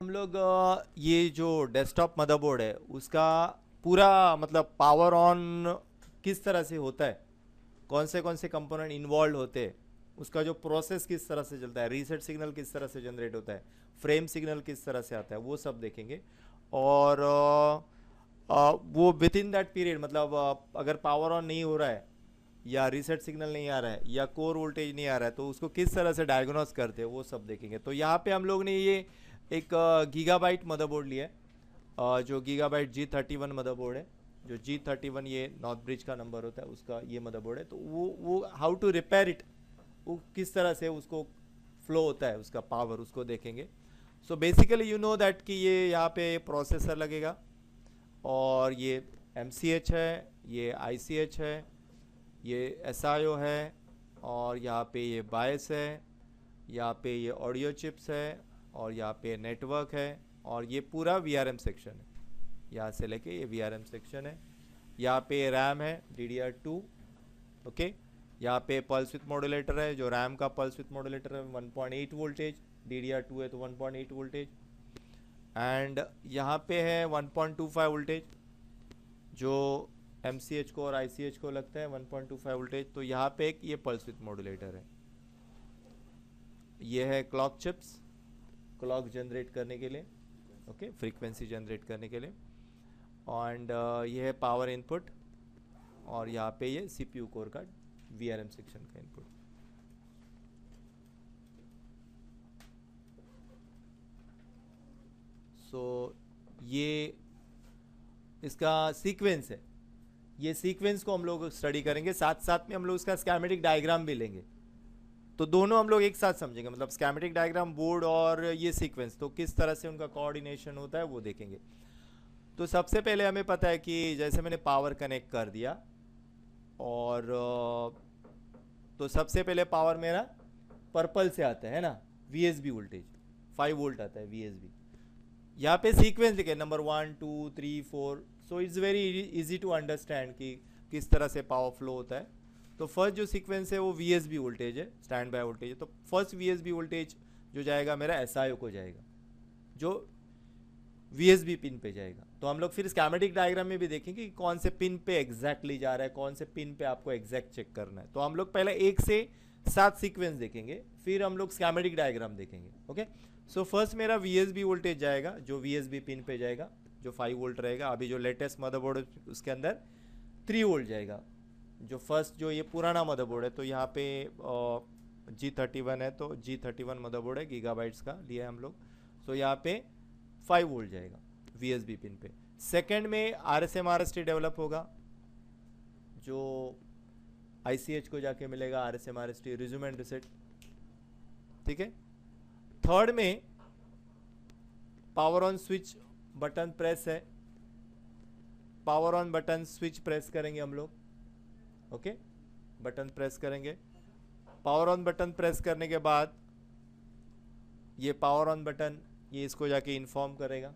हम लोग ये जो डेस्कटॉप मदरबोर्ड है उसका पूरा मतलब पावर ऑन किस तरह से होता है, कौन से कंपोनेंट इन्वॉल्व होते हैं, उसका जो प्रोसेस किस तरह से चलता है, रीसेट सिग्नल किस तरह से जनरेट होता है, फ्रेम सिग्नल किस तरह से आता है, वो सब देखेंगे। और वो विद इन दैट पीरियड मतलब अगर पावर ऑन नहीं हो रहा है या रीसेट सिग्नल नहीं आ रहा है या कोर वोल्टेज नहीं आ रहा है तो उसको किस तरह से डायग्नोस करते हैं वो सब देखेंगे। तो यहाँ पे हम लोग ने ये एक गीगाबाइट मदरबोर्ड लिया है, जो गीगाबाइट G31 मदरबोर्ड है। जो G31 ये नॉर्थ ब्रिज का नंबर होता है उसका ये मदरबोर्ड है। तो वो हाउ टू रिपेयर इट, वो किस तरह से उसको फ्लो होता है उसका पावर उसको देखेंगे। So basically you know that कि ये यहाँ पे प्रोसेसर लगेगा और ये MCH है, ये ICH है, ये SIO है, और यहाँ पे ये बायस है, यहाँ पे ये ऑडियो चिप्स है, और यहाँ पे नेटवर्क है, और ये पूरा VRM सेक्शन है। यहाँ से लेके ये VRM सेक्शन है। यहाँ पे रैम है DDR2। ओके, यहाँ पे पल्स विथ मॉड्यूलेटर है, जो रैम का पल्स विथ मॉड्यूलेटर है 1.8 वोल्टेज, DDR2 है तो 1.8 वोल्टेज। एंड यहाँ पे है 1.25 वोल्टेज, जो MCH को और ICH को लगता है 1.25 वोल्टेज। तो यहाँ पे एक ये पल्स विथ मॉड्यूलेटर है, ये है क्लॉक चिप्स, क्लॉक जनरेट करने के लिए, ओके, फ्रीक्वेंसी जनरेट करने के लिए। एंड ये है पावर इनपुट, और यहाँ पे ये CPU कोर का VRM सेक्शन का इनपुट। सो ये इसका सीक्वेंस है। ये सीक्वेंस को हम लोग स्टडी करेंगे, साथ साथ में हम लोग इसका स्कीमेटिक डायग्राम भी लेंगे। तो दोनों हम लोग एक साथ समझेंगे, मतलब स्कीमेटिक डायग्राम बोर्ड और ये सीक्वेंस, तो किस तरह से उनका कोऑर्डिनेशन होता है वो देखेंगे। तो सबसे पहले हमें पता है कि जैसे मैंने पावर कनेक्ट कर दिया, और तो सबसे पहले पावर मेरा पर्पल से आता है ना, VSB वोल्टेज 5 वोल्ट आता है VSB। यहाँ पे सीक्वेंस लिखे number 1 2 3 4। So it's very easy to understand कि किस तरह से पावर फ्लो होता है। तो फर्स्ट जो सीक्वेंस है वो VSB वोल्टेज है, स्टैंड बाय वोल्टेज है। तो फर्स्ट VSB वोल्टेज जो जाएगा मेरा SIO को जाएगा, जो VSB पिन पे जाएगा। तो हम लोग फिर स्कीमेटिक डायग्राम में भी देखेंगे कि कौन से पिन पे एग्जैक्टली जा रहा है, कौन से पिन पे आपको एग्जैक्ट चेक करना है। तो हम लोग पहले 1 से 7 सीक्वेंस देखेंगे, फिर हम लोग स्कीमेटिक डायग्राम देखेंगे। ओके, सो फर्स्ट मेरा VSB वोल्टेज जाएगा, जो VSB पिन पे जाएगा, जो 5 वोल्ट रहेगा। अभी जो लेटेस्ट मदरबोर्ड उसके अंदर 3 वोल्ट जाएगा। जो फर्स्ट जो ये पुराना मदरबोर्ड है, तो यहाँ पे G31 है, तो G31 मदरबोर्ड है, गीगाबाइट्स का लिया है हम लोग। सो यहाँ पे 5 वोल्ट जाएगा VSB पिन पे। सेकेंड में RSM RST डेवलप होगा, जो ICH को जाके मिलेगा RSM RST resume and reset. ठीक है, थर्ड में power on switch button press है, power on button switch press करेंगे हम लोग। ओके, बटन प्रेस करेंगे। पावर ऑन बटन प्रेस करने के बाद ये पावर ऑन बटन ये इसको जाके इन्फॉर्म करेगा,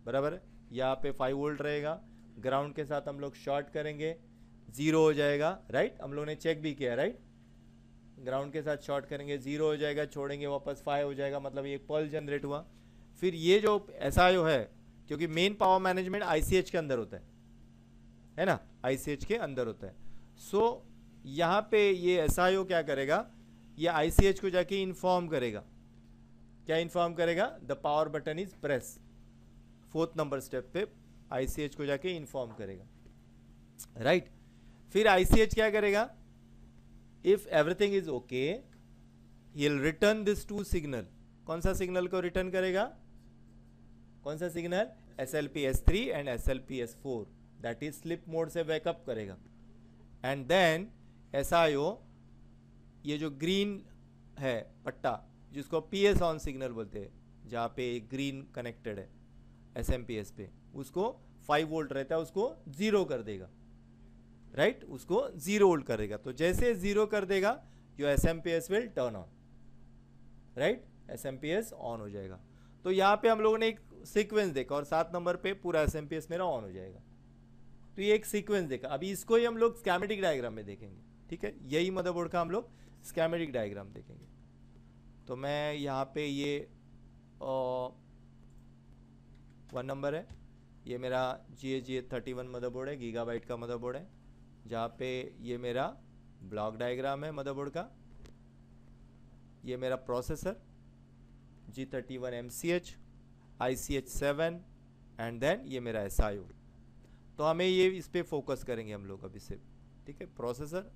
बराबर है। यहाँ पे 5 वोल्ट रहेगा, ग्राउंड के साथ हम लोग शॉर्ट करेंगे, 0 हो जाएगा, राइट। हम लोग ने चेक भी किया, राइट। ग्राउंड के साथ शॉर्ट करेंगे, 0 हो जाएगा, छोड़ेंगे वापस 5 हो जाएगा, मतलब ये पल्स जनरेट हुआ। फिर ये जो SIO है, क्योंकि मेन पावर मैनेजमेंट ICH के अंदर होता है ना, ICH के अंदर होता है। सो यहाँ पे ये SIO क्या करेगा, ये ICH को जाके इन्फॉर्म करेगा। क्या इन्फॉर्म करेगा, the power button is press. 4th number step पे ICH को जाके इन्फॉर्म करेगा, राइट। फिर ICH क्या करेगा, if everything is okay he will return this to signal. कौन सा सिग्नल को रिटर्न करेगा, कौन सा signal, SLP-S3 and SLP-S4, that is sleep mode से बैकअप करेगा। एंड देन SIO ये जो ग्रीन है पट्टा, जिसको PS ऑन सिग्नल बोलते हैं, जहाँ पे ग्रीन कनेक्टेड है SMPS पे, उसको 5 वोल्ट रहता है, उसको 0 कर देगा, राइट, उसको 0 वोल्ट करेगा। तो जैसे 0 कर देगा जो SMPS will turn on, right, SMPS on हो जाएगा। तो यहाँ पे हम लोगों ने एक सीक्वेंस देखा, और 7 नंबर पे पूरा SMPS मेरा ऑन हो जाएगा। तो ये एक सीक्वेंस देखा। अभी इसको ही हम लोग स्कीमेटिक डायग्राम में देखेंगे, ठीक है। यही मदरबोर्ड का हम लोग स्कीमेटिक डायग्राम देखेंगे। तो मैं यहाँ पे ये 1 नंबर है, ये मेरा GH31 मदरबोर्ड है, गीगाबाइट का मदरबोर्ड है, जहाँ पे ये मेरा ब्लॉक डायग्राम है मदरबोर्ड का। ये मेरा processor G31 MCH ICH7 and then ये मेरा SIO। तो हमें ये इस पे फोकस करेंगे हम लोग अभी से, ठीक है। प्रोसेसर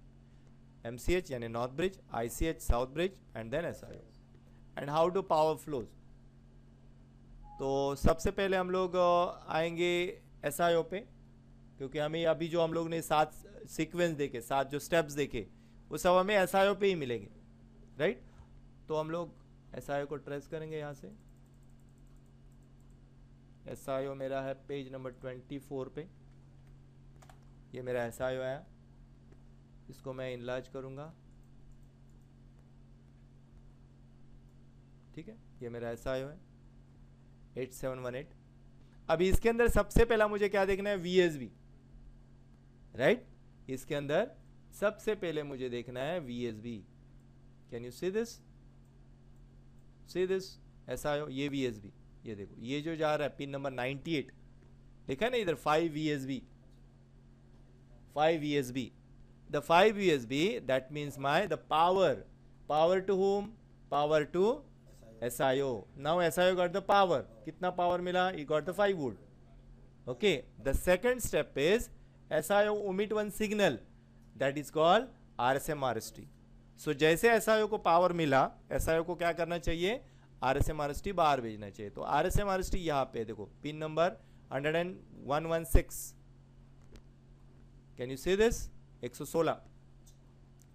MCH यानी north bridge, ICH south bridge and then SIO। And how do power flows. तो सबसे पहले हम लोग आएंगे SIO पे, क्योंकि हमें अभी जो हम लोग ने 7 सीक्वेंस देखे, 7 जो स्टेप्स देखे, वो सब हमें SIO पे ही मिलेंगे, राइट। तो हम लोग SIO को ट्रेस करेंगे यहाँ से। SIO मेरा है पेज नंबर 24 पे, ये मेरा SIO है, इसको मैं इनलार्ज करूँगा, ठीक है। ये मेरा SIO है 8718। अभी इसके अंदर सबसे पहला मुझे क्या देखना है, VSB, राइट। इसके अंदर सबसे पहले मुझे देखना है VSB। Can you see this, see this SIO, ये VSB, ये देखो, ये जो जा रहा है पिन नंबर 98 लिखा है ना इधर, 5 VSB, 5 VSB। The 5 VSB, that means the power to whom, power to SIO. Now SIO got the power. कितना power मिला? He got the 5 volt. Okay. The second step is SIO omit one signal, that is called RSM RST. So जैसे SIO को power मिला, SIO को क्या करना चाहिए, RSM RST बाहर भेजना चाहिए। तो RSM RST यहाँ पे देखो, pin number 116। Can you see this? 116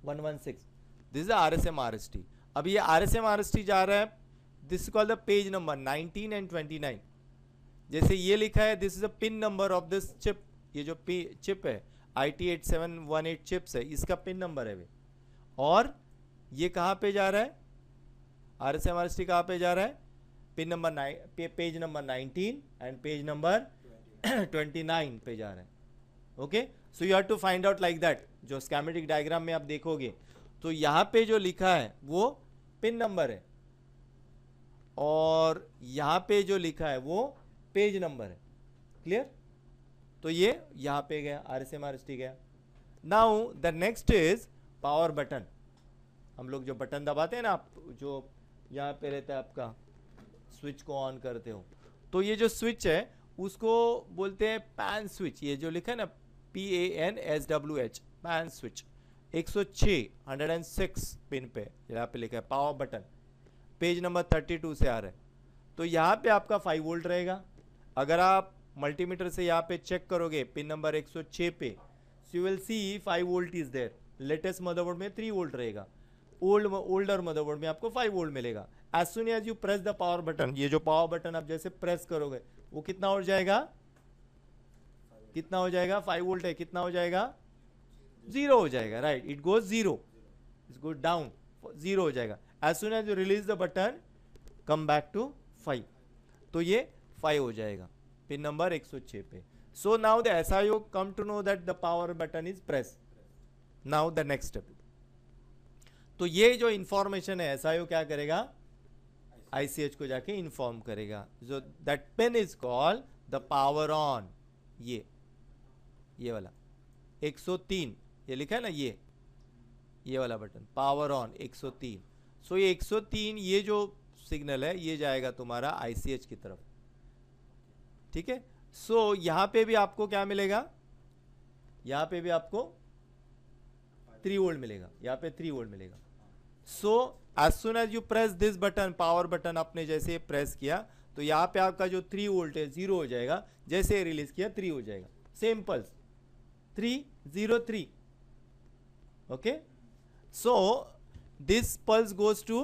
116, this is RSM RST। अब ये RSM RST जा रहा है, this is called the page number 19 and 29। जैसे ये लिखा है, this is a pin number of this chip, ये जो चिप है IT8718 चिप्स है, इसका पिन नंबर है वे। और ये कहाँ पे जा रहा है, RSM RST कहाँ पे जा रहा है, pin number page number 19 and page number 29 पे जा रहा है। Okay, so you have to find out like that. जो स्कीमेटिक डायग्राम में आप देखोगे तो यहाँ पे जो लिखा है वो पिन नंबर है, और यहाँ पे जो लिखा है वो पेज नंबर है। क्लियर? तो ये यहाँ पे गया, RSM RST गया। Now the next is power button. हम लोग जो बटन दबाते हैं ना, आप जो यहाँ पे रहता है आपका, स्विच को ऑन करते हो, तो ये जो स्विच है उसको बोलते हैं पैन स्विच। ये जो लिखा है ना PANSWH, पैन स्विच। 106 पिन पे यहाँ पे लिखा है पावर बटन, पेज नंबर 32 से आ रहा है। तो यहाँ पे आपका 5 वोल्ट रहेगा। अगर आप मल्टीमीटर से यहाँ पे चेक करोगे पिन नंबर 106 पे, so you will see 5 volt is there. Latest motherboard में 3 वोल्ट रहेगा, ओल्डर मदरबोर्ड में आपको 5 वोल्ट मिलेगा। As soon as you press the power button, ये जो पावर बटन आप जैसे प्रेस करोगे वो कितना हो जाएगा, कितना हो जाएगा, 5 वोल्ट है, कितना हो जाएगा, 0 हो जाएगा, right. It goes 0, it goes down, 0 हो जाएगा। As soon as you release the button, come back to 5, तो ये 5 हो जाएगा पिन नंबर 106 पे। So now the SIO come to know that the power button is press. Now the next step, तो ये जो इंफॉर्मेशन है SIO क्या करेगा, ICH को जाके इंफॉर्म करेगा। जो that pin is called the power on. ये वाला 103 ये लिखा है ना, ये वाला बटन पावर ऑन 103। सो ये 103 ये जो सिग्नल है ये जाएगा तुम्हारा ICH की तरफ, ठीक है। सो यहां पे भी आपको क्या मिलेगा, यहां पे भी आपको 3 वोल्ट मिलेगा, यहां पे 3 वोल्ट मिलेगा। So as soon as you press this button, power button आपने जैसे प्रेस किया तो यहाँ पे आपका जो 3 वोल्ट है 0 हो जाएगा, जैसे रिलीज किया 3 हो जाएगा। Same pulse 303। Okay, so this pulse goes to,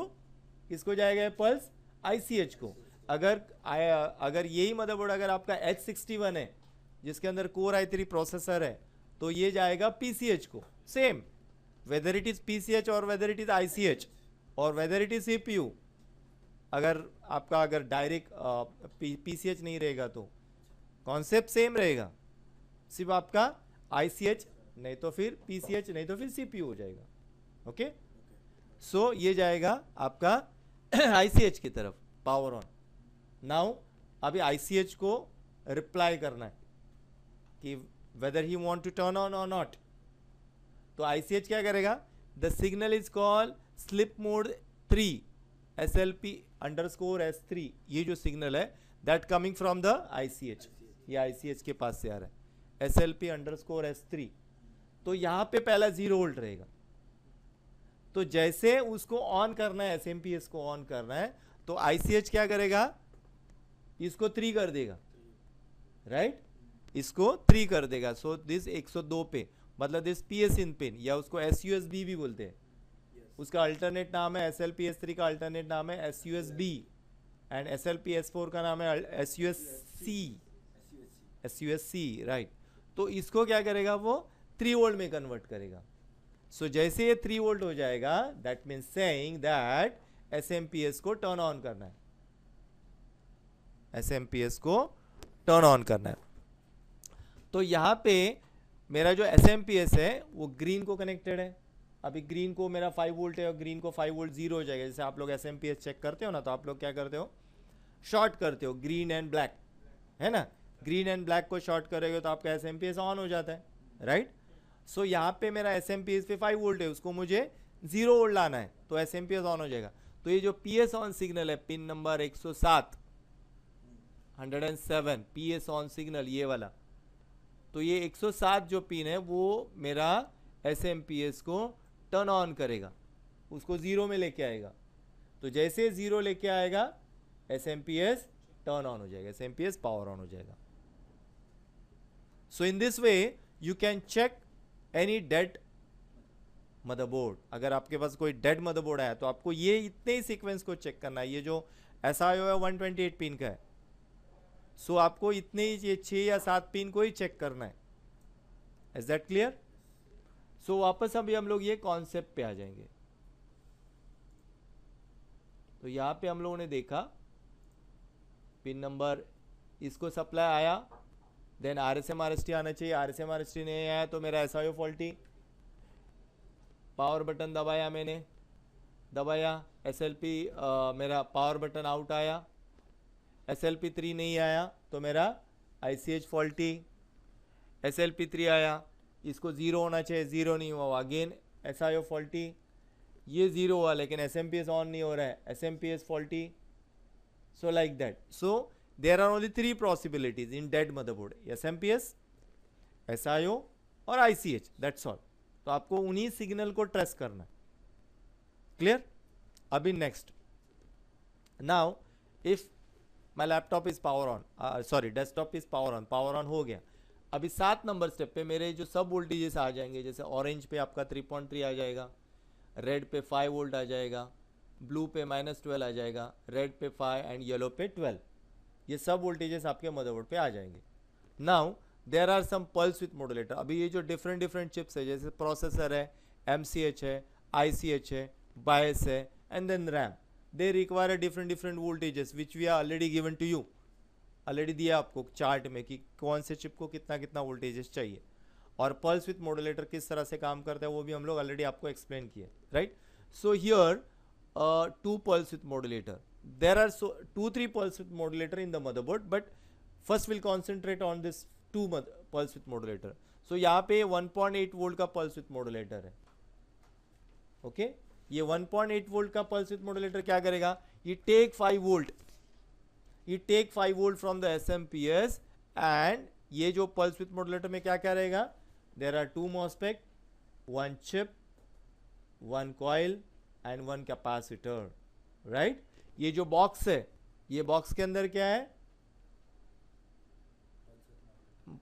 किसको जाएगा पल्स, ICH को। अगर यही मदरबोर्ड अगर आपका H61 है जिसके अंदर कोर i3 प्रोसेसर है, तो ये जाएगा PCH को। Same, whether it is PCH और वेदर इट इज ICH और वेदर इट इज CPU। अगर डायरेक्ट PCH नहीं रहेगा तो कॉन्सेप्ट सेम रहेगा, सिर्फ आपका ICH नहीं तो फिर PCH नहीं तो फिर CPU हो जाएगा। ओके, सो ये जाएगा आपका ICH की तरफ, पावर ऑन। नाउ अभी ICH को रिप्लाई करना है कि whether he want to turn on और नॉट। तो ICH क्या करेगा, the signal is called sleep mode 3 SLP_S3, ये जो सिग्नल है that coming from the ICH, ये ICH के पास से आ रहा है SLP_S3। तो यहाँ पे पहला 0 वोल्ट रहेगा। तो जैसे उसको ऑन करना है, SMPS को ऑन करना है, तो ICH क्या करेगा, इसको 3 कर देगा, राइट इसको 3 कर देगा। सो दिस 102 पे, मतलब दिस PS इन पिन, या उसको SUSB भी बोलते हैं। उसका अल्टरनेट नाम है SLPS3 का अल्टरनेट नाम है SUSB, एंड SLPS4 का नाम है SUSC, राइट। तो इसको क्या करेगा, वो 3 वोल्ट में कन्वर्ट करेगा। सो जैसे ये 3 वोल्ट हो जाएगा, that means saying that SMPS को टर्न ऑन करना है, SMPS को टर्न ऑन करना है। तो यहाँ पे मेरा जो SMPS है वो ग्रीन को कनेक्टेड है। अभी ग्रीन को मेरा 5 वोल्ट है और ग्रीन को 5 वोल्ट 0 हो जाएगा। जैसे आप लोग SMPS चेक करते हो ना, तो आप लोग क्या करते हो, शॉर्ट करते हो ग्रीन एंड ब्लैक, है ना। ग्रीन एंड ब्लैक को शॉर्ट करोगे तो आपका SMPS ऑन हो जाता है, राइट। सो यहाँ पे मेरा SMPS पे 5 वोल्ट है, उसको मुझे 0 वोल्ट लाना है, तो SMPS ऑन हो जाएगा। तो ये जो PS ऑन सिग्नल है, pin number 107 PS on signal, ये वाला, तो ये 107 जो पिन है वो मेरा SMPS को टर्न ऑन करेगा, उसको 0 में लेके आएगा। तो जैसे 0 लेके आएगा SMPS टर्न ऑन हो जाएगा, SMPS पावर ऑन हो जाएगा। So in this way you can check any dead motherboard. अगर आपके पास कोई डेड मदरबोर्ड आया तो आपको ये इतने ही सीक्वेंस को चेक करना है। ये जो SIO है 128 पिन का है, सो आपको इतने ही, ये 6 या 7 पिन को ही चेक करना है। Is that clear? सो वापस अभी हम लोग ये कॉन्सेप्ट पे आ जाएंगे। तो यहां पे हम लोगों ने देखा पिन नंबर, इसको सप्लाई आया, देन RSM RST आना चाहिए, RSM RST नहीं आया तो मेरा SIO फॉल्टी। पावर बटन दबाया मैंने, दबाया, SLP मेरा पावर बटन आउट आया, SLP3 नहीं आया तो मेरा ICH फॉल्टी। SLP3 आया, इसको 0 होना चाहिए, 0 नहीं हुआ, अगेन SIO फॉल्टी। ये 0 हुआ लेकिन SMPS ऑन नहीं हो रहा है, SMPS faulty. So like that. So there are only 3 possibilities in dead motherboard, SMPS, SIO और ICH, दैट्स ऑल। तो आपको उन्हीं सिग्नल को ट्रेस करना है। क्लियर? अभी next, now if my laptop is power on, sorry desktop is power on हो गया। अभी 7 नंबर स्टेप पे मेरे जो सब वोल्टेजेस आ जाएंगे, जैसे ऑरेंज पे आपका 3.3 आ जाएगा, रेड पे 5 वोल्ट आ जाएगा, ब्लू पे -12 आ जाएगा, रेड पे 5 एंड येलो पे 12। ये सब वोल्टेजेस आपके मदरबोर्ड पे आ जाएंगे। Now there are some pulse with modulator. अभी ये जो डिफरेंट चिप्स है, जैसे प्रोसेसर है, MCH है, ICH है, बायस है and then RAM, they require different voltages which we are already given to you, already दिया आपको चार्ट में कि कौन से चिप को कितना कितना वोल्टेजेस चाहिए। और पल्स विथ मॉड्यूलेटर किस तरह से काम करता है वो भी हम लोग ऑलरेडी आपको एक्सप्लेन किए, right. So here 2 pulse with modulator, there are 2-3 pulse with modulator in the motherboard, but first will concentrate on this 2 pulse with modulator. So यहाँ पे 1.8 वोल्ट का पल्स विथ मॉड्यूलेटर है, ओके। ये 1.8 volt का pulse with modulator क्या करेगा, ये take 5 वोल्ट फ्रॉम द SMPS, एंड ये जो पल्स विथ मॉड्यूलेटर में क्या क्या रहेगा, there are 2 MOSFET, 1 chip, 1 coil and 1 capacitor, right. ये जो बॉक्स है, ये बॉक्स के अंदर क्या है,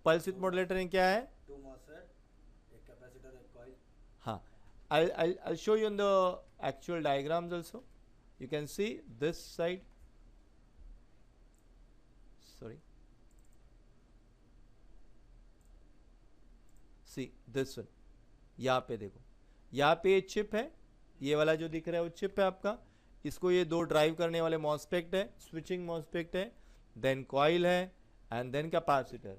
पल्स विथ मॉड्यूलेटर में क्या है, 2 MOSFET, एक कैपेसिटर, एक कॉइल। हाँ, I'll show you in the actual diagrams also. You can see this side. Sorry. See this one. यहाँ पे देखो, यहाँ पे ये चिप है, ये वाला जो दिख रहा है वो चिप है आपका। इसको ये 2 ड्राइव करने वाले मॉस्फेट है, स्विचिंग मॉस्फेट है, देन कॉइल है एंड देन कैपेसिटर।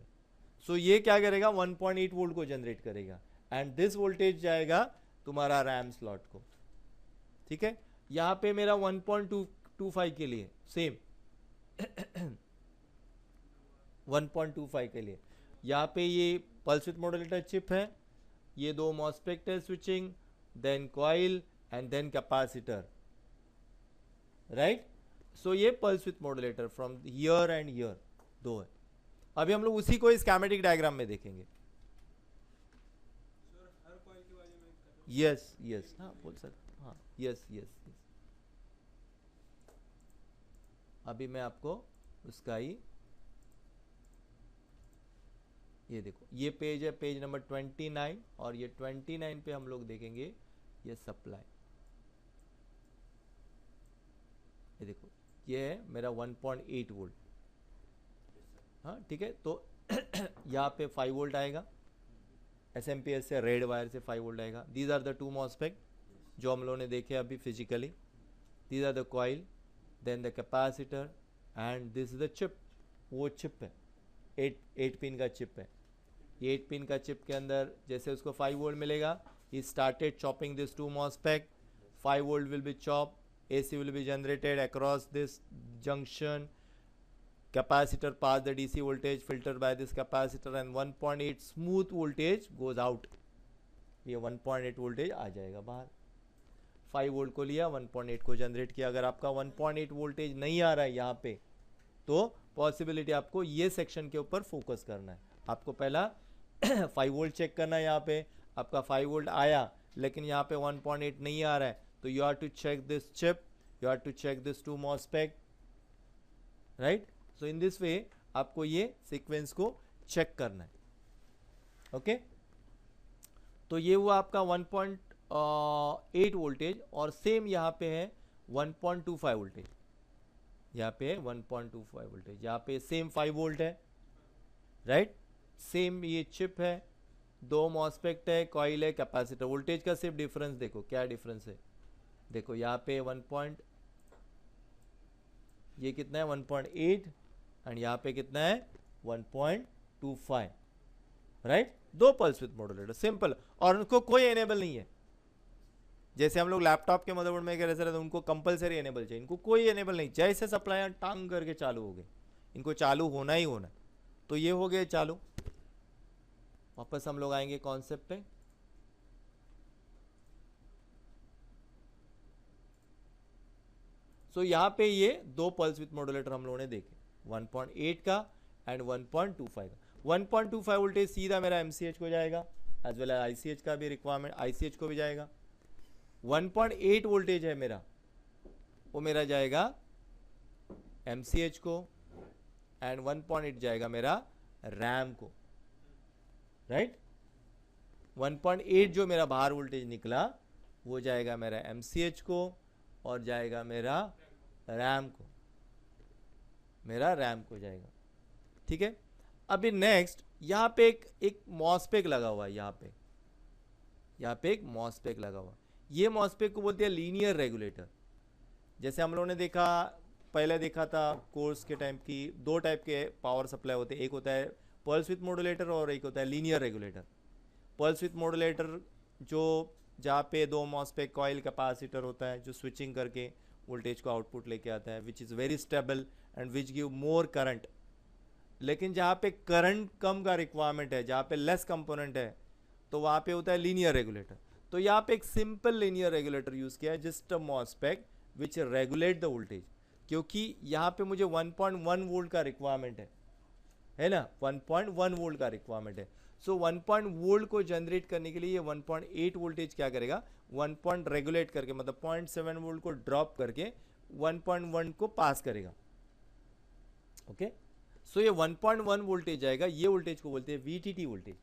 सो ये क्या करेगा, 1.8 वोल्ट को जनरेट करेगा एंड दिस वोल्टेज जाएगा तुम्हारा रैम स्लॉट को, ठीक है। यहाँ पे मेरा 1.25 के लिए सेम 1.25 के लिए यहाँ पे ये पल्स विथ मॉड्यूलेटर चिप है, ये दो मॉस्फेट है switching, then coil and then capacitor, right. So ये pulse with modulator from here and here दो है। अभी हम लोग उसी को स्कीमेटिक डायग्राम में देखेंगे। यस यस, हाँ बोल सकते, हाँ यस यस यस। अभी मैं आपको उसका ही, ये देखो ये पेज है, पेज नंबर 29, और ये 29 पे हम लोग देखेंगे ये सप्लाई। ये देखो ये है मेरा 1.8 वोल्ट, हाँ ठीक है। तो यहाँ पे 5 वोल्ट आएगा, एसएमपीएस से रेड वायर से 5 वोल्ट आएगा। These are the two MOSFET जो हम लोगों ने देखे अभी physically. These are the coil, then the capacitor and this is the chip. वो चिप है, 8 पिन का चिप है। ये 8 पिन का चिप के अंदर जैसे उसको 5 वोल्ट मिलेगा, he started chopping this two MOSFET, 5 volt will be chopped, AC will be generated across this junction, capacitor pass the DC voltage filtered by this capacitor and 1.8 smooth voltage goes out। ये 1.8 voltage आ जाएगा बाहर। 5 volt को लिया, 1.8 को generate किया। अगर आपका 1.8 voltage नहीं आ रहा है यहाँ पे, तो पॉसिबिलिटी आपको ये सेक्शन के ऊपर फोकस करना है। आपको पहला 5 वोल्ट चेक करना है। यहाँ पे आपका 5 वोल्ट आया, लेकिन यहाँ पे 1.8 नहीं आ रहा है, तो you are to check this chip, you are to check this two MOSFET, right. So in this way आपको ये सीक्वेंस को चेक करना है, ओके। तो ये हुआ आपका 1.8 वोल्टेज, और सेम यहाँ पे है 1.25 वोल्टेज। यहाँ पे 1.25 वोल्टेज, यहाँ पे सेम 5 वोल्ट है, राइट। सेम ये चिप है, दो मॉस्फेट है, कॉइल है, कैपेसिटर। वोल्टेज का सिर्फ डिफरेंस देखो, क्या डिफरेंस है। देखो यहाँ पे ये कितना है 1.8, एंड यहाँ पे कितना है 1.25, राइट। दो पल्स विथ मॉड्यूलेटर, सिंपल, और उनको कोई एनेबल नहीं है। जैसे हम लोग लैपटॉप के मदरबोर्ड में कैसे रहते हैं, उनको कंपलसरी एनेबल चाहिए, इनको कोई एनेबल नहीं। जैसे सप्लाई टांग करके चालू हो गए, इनको चालू होना ही होना। तो ये हो गए चालू। वापस हम लोग आएंगे कॉन्सेप्ट पे। सो यहाँ पे ये दो पल्स विथ मॉड्यूलेटर हम लोगों ने देखे, 1.8 का एंड 1.25 का। 1.25 वोल्टेज सीधा मेरा एमसीएच को जाएगा, एज वेल एज आईसीएच का भी रिक्वायरमेंट, आईसीएच को भी जाएगा। 1.8 वोल्टेज है मेरा, वो मेरा जाएगा एमसीएच को, एंड 1.8 जाएगा मेरा रैम को, राइट। 1.8 जो मेरा बाहर वोल्टेज निकला वो जाएगा मेरा एमसीएच को, और जाएगा मेरा रैम को, मेरा रैम को जाएगा, ठीक है। अभी नेक्स्ट यहाँ पे एक मॉस्फेट लगा हुआ है, यहाँ पे एक मॉस्फेट लगा हुआ। ये मॉस्फेट को बोलते हैं लीनियर रेगुलेटर। जैसे हम लोगों ने देखा, पहले देखा था कोर्स के टाइम की, दो टाइप के पावर सप्लाई होते हैं। एक होता है पल्स विथ मॉड्यूलेटर और एक होता है linear regulator. Pulse with modulator जो जहाँ पे दो मॉस्फेट कॉइल कैपेसिटर होता है, जो स्विचिंग करके वोल्टेज को आउटपुट लेके आता है, which is very stable and which give more current. लेकिन जहाँ पे करंट कम का रिक्वायरमेंट है, जहाँ पे लेस कंपोनेंट है, तो वहाँ पे होता है लीनियर रेगुलेटर। तो यहाँ पे एक सिंपल लीनियर रेगुलेटर यूज़ किया है, just a MOSFET which regulate the voltage. क्योंकि यहाँ पे मुझे 1.1 वोल्ट का रिक्वायरमेंट है ना, 1.1 वोल्ट का रिक्वायरमेंट है। सो 1 वोल्ट को जनरेट करने के लिए ये 1.8 वोल्टेज क्या करेगा, 1 पॉइंट रेगुलेट करके, मतलब 0.7 वोल्ट को ड्रॉप करके 1.1 को पास करेगा, ओके। सो ये 1.1 वोल्टेज जाएगा, ये वोल्टेज को बोलते हैं वीटीटी वोल्टेज।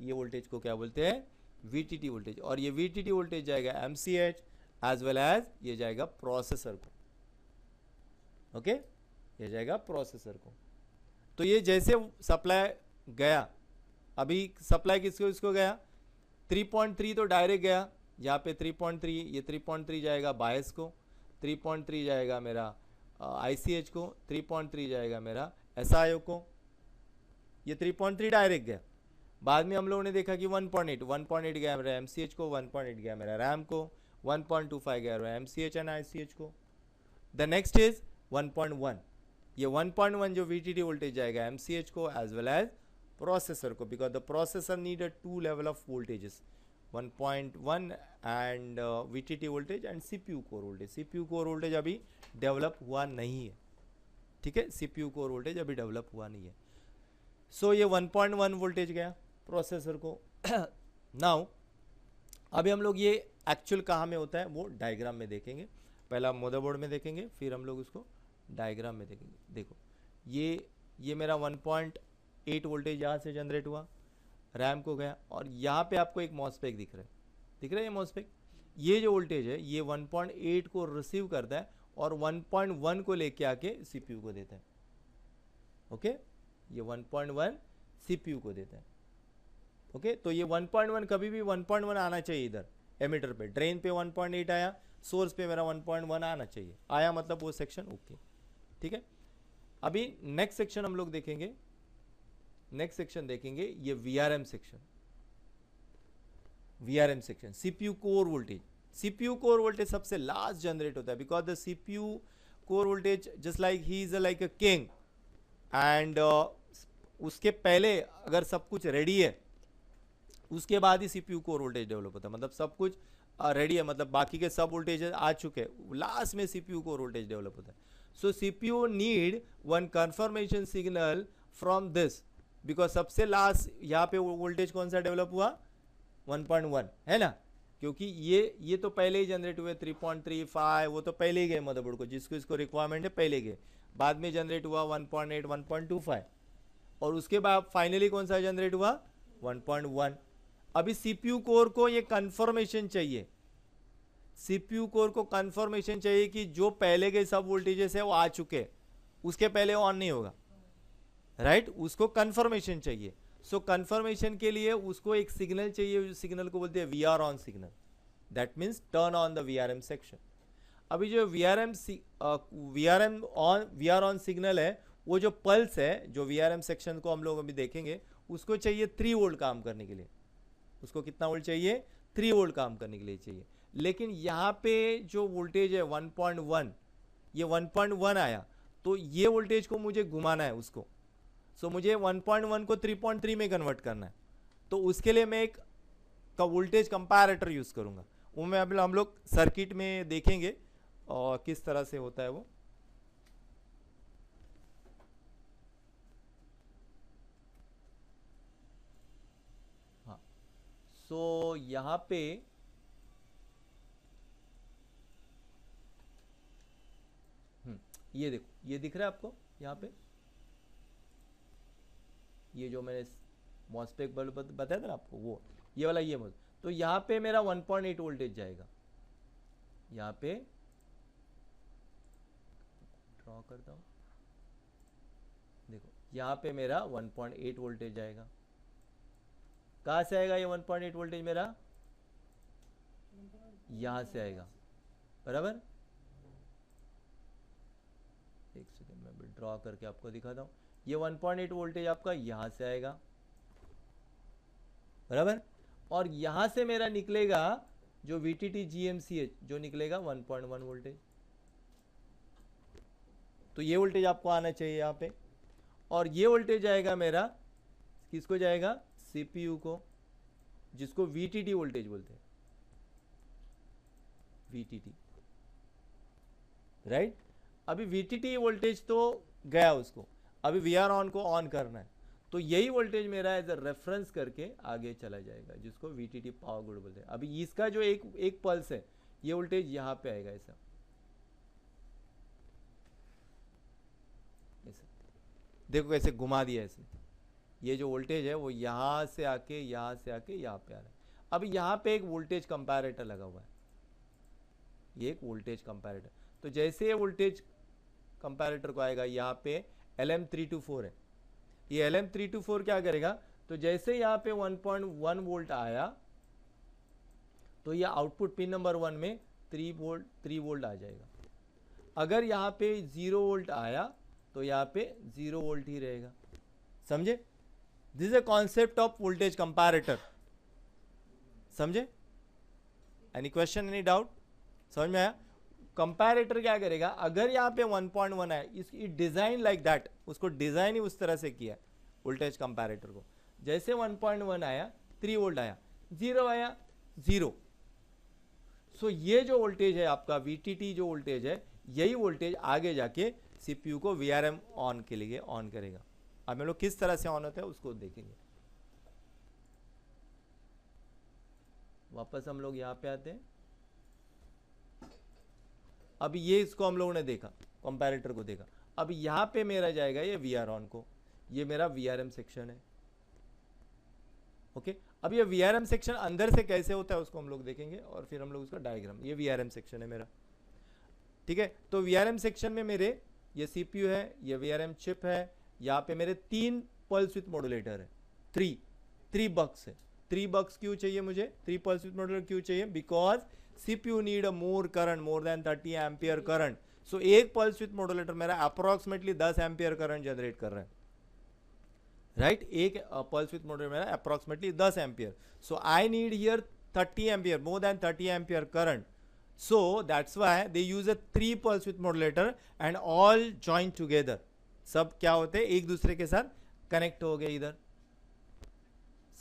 ये वोल्टेज को क्या बोलते हैं, वीटीटी वोल्टेज। और ये वीटीटी वोल्टेज जाएगा एमसीएच एज वेल एज ये जाएगा प्रोसेसर को, ओके, ये जाएगा प्रोसेसर को। तो ये जैसे सप्लाई गया, अभी सप्लाई किसको गया 3.3, तो डायरेक्ट गया यहाँ पे 3.3, ये 3.3 जाएगा बायस को, 3.3 जाएगा मेरा आईसीएच को, 3.3 जाएगा मेरा एसआईओ को, ये 3.3 डायरेक्ट गया। बाद में हम लोगों ने देखा कि 1.8 गया मेरा एमसीएच को, 1.8 गया मेरा रैम को, 1.25 गया मेरा एमसीएच एंड आईसीएच को। द नेक्स्ट इज 1.1, ये 1.1 जो VTT वोल्टेज जाएगा MCH को एज वेल एज प्रोसेसर को, because the processor need a 2 level of voltages, 1.1 and VTT voltage and CPU core voltage. CPU core voltage अभी develop हुआ नहीं है, ठीक है, CPU कोर वोल्टेज अभी डेवलप हुआ नहीं है. सो ये 1.1 वोल्टेज गया प्रोसेसर को. नाउ अभी हम लोग ये एक्चुअल कहाँ में होता है वो डायग्राम में देखेंगे. पहला मदरबोर्ड में देखेंगे, फिर हम लोग उसको डायग्राम में देखेंगे. देखो ये मेरा 1.8 वोल्टेज यहाँ से जनरेट हुआ, रैम को गया, और यहाँ पे आपको एक मॉसफेट दिख रहा है ये मॉसफेट. ये जो वोल्टेज है ये 1.8 को रिसीव करता है और 1.1 को लेके आके CPU को देता है. ओके, ये 1.1 CPU को देता है. ओके, तो ये 1.1 कभी भी 1.1 आना चाहिए इधर एमीटर पे. ड्रेन पे 1.8 आया, सोर्स पे मेरा 1.1 आना चाहिए. आया मतलब वो सेक्शन ओके, ठीक है. अभी नेक्स्ट सेक्शन हम लोग देखेंगे, नेक्स्ट सेक्शन देखेंगे ये VRM section. VRM section CPU core voltage. CPU core voltage सबसे लास्ट जनरेट होता है, because the CPU core voltage just like he is like a king, and उसके पहले अगर सब कुछ रेडी है उसके बाद ही CPU कोर वोल्टेज डेवलप होता है. मतलब सब कुछ रेडी है, मतलब बाकी के सब वोल्टेज आ चुके हैं, लास्ट में CPU कोर वोल्टेज डेवलप होता है. सो CPU need one confirmation signal from this, because सबसे लास्ट यहाँ पे वोल्टेज कौन सा डेवलप हुआ 1.1 है ना, क्योंकि ये तो पहले ही जनरेट हुए 3.35, वो तो पहले ही गए मदरबोर्ड को, जिसको इसको रिक्वायरमेंट है पहले गए. बाद में जनरेट हुआ 1.8 1.25, और उसके बाद फाइनली कौन सा जनरेट हुआ 1.1. अभी CPU कोर को ये कंफर्मेशन चाहिए, CPU कोर को कंफर्मेशन चाहिए कि जो पहले के सब वोल्टेजेस है वो आ चुके, उसके पहले ऑन नहीं होगा, राइट उसको कंफर्मेशन चाहिए. सो कंफर्मेशन के लिए उसको एक सिग्नल चाहिए, उस सिग्नल को बोलते हैं VR on signal. That means turn on the VRM section. अभी जो VR ऑन सिग्नल है, वो जो पल्स है, जो VRM सेक्शन को हम लोग अभी देखेंगे, उसको चाहिए 3 वोल्ट काम करने के लिए. उसको कितना वोल्ट चाहिए 3 वोल्ट काम करने के लिए चाहिए. लेकिन यहाँ पे जो वोल्टेज है 1.1, ये 1.1 आया, तो ये वोल्टेज को मुझे घुमाना है उसको. सो मुझे 1.1 को 3.3 में कन्वर्ट करना है. तो उसके लिए मैं एक का वोल्टेज कंपैरेटर यूज करूंगा. वो मैं अभी हम लोग सर्किट में देखेंगे और किस तरह से होता है वो. हाँ, सो यहाँ पे ये देखो, ये दिख रहा है आपको यहाँ पे, ये जो मैंने मॉसफेट बल्ब बताया था ना आपको, वो ये वाला ये मॉस. तो यहाँ पे मेरा 1.8 वोल्टेज जाएगा. यहाँ पे ड्रॉ करता हूँ, देखो यहाँ पे मेरा 1.8 वोल्टेज जाएगा. कहाँ से आएगा ये 1.8 वोल्टेज मेरा, यहाँ से आएगा, बराबर. एक सेकेंड में भी ड्रॉ करके आपको दिखाता हूँ. ये 1.8 वोल्टेज आपका यहां से आएगा, बराबर. और यहां से मेरा निकलेगा जो VTT GMCH, जो निकलेगा 1.1 वोल्टेज. तो ये वोल्टेज आपको आना चाहिए यहाँ पे. और ये वोल्टेज आएगा मेरा, किसको जाएगा CPU को, जिसको VTT वोल्टेज बोलते हैं, VTT, राइट. अभी VTT वोल्टेज तो गया उसको, अभी VR ऑन को ऑन करना है. तो यही वोल्टेज मेरा एज अ रेफरेंस करके आगे चला जाएगा, जिसको VTT पावर ग्रिड बोलते हैं. अभी इसका जो एक पल्स है, ये वोल्टेज यहाँ पे आएगा ऐसा. देखो कैसे घुमा दिया इसने. ये जो वोल्टेज है वो यहाँ से आके यहाँ पे आ रहा है. अब यहाँ पे एक वोल्टेज कंपैरेटर लगा हुआ है, ये एक वोल्टेज कंपैरेटर. तो जैसे ये वोल्टेज कंपैरेटर को आएगा, यहाँ पे LM324 है, ये LM324 क्या करेगा, तो जैसे यहाँ पे 1.1 वोल्ट आया, तो ये आउटपुट पिन नंबर 1 में 3 वोल्ट आ जाएगा. अगर यहाँ पे 0 वोल्ट आया तो यहाँ पे 0 वोल्ट ही रहेगा. समझे, this is a concept of voltage comparator. समझे, एनी क्वेश्चन, एनी डाउट, समझ में आया. कंपैरेटर क्या करेगा, अगर यहाँ पे 1.1 है, इसकी डिजाइन लाइक दैट, उसको डिजाइन ही उस तरह से किया वोल्टेज कंपैरेटर को। जैसे 1.1 आया 3 वोल्ट आया, 0 आया 0। सो ये जो वोल्टेज है आपका VTT जो वोल्टेज है, यही वोल्टेज आगे जाके CPU को VRM ऑन के लिए ऑन करेगा। अब हम लोग किस तरह से ऑन होता है उसको देखेंगे। वापस हम लोग यहाँ पे आते हैं। अब ये इसको हम लोगों ने देखा, कंपैरेटर को देखा। अब यहाँ पे मेरा जाएगा ये VR ऑन को, ये मेरा VRM सेक्शन है। ओके, अब ये VRM सेक्शन अंदर से कैसे होता है उसको हम लोग देखेंगे और फिर हम लोग उसका डायग्राम। ये VRM सेक्शन है मेरा, ठीक है। तो VRM सेक्शन में मेरे ये CPU है, ये VRM चिप है, यहाँ पे मेरे 3 पल्स विथ मॉड्यूलेटर है, 3 बक्स है। 3 बक्स क्यों चाहिए मुझे, 3 पल्स विथ मॉड्यूलेटर क्यों चाहिए, because CPU need a more current, more than 30 ampere current. So एक पल्स विथ मॉड्यूलेटर मेरा अप्रोक्सीमेटली 10 एम्पियर करंट जनरेट कर रहा है, राइट। एक पल्स विथ मॉड्यूलेटर मेरा approximately 10 ampere. So I need here 30 ampere, more than 30 ampere current. So that's why they use a 3 pulse width modulator and all join together. सब क्या होते हैं, एक दूसरे के साथ कनेक्ट हो गए इधर,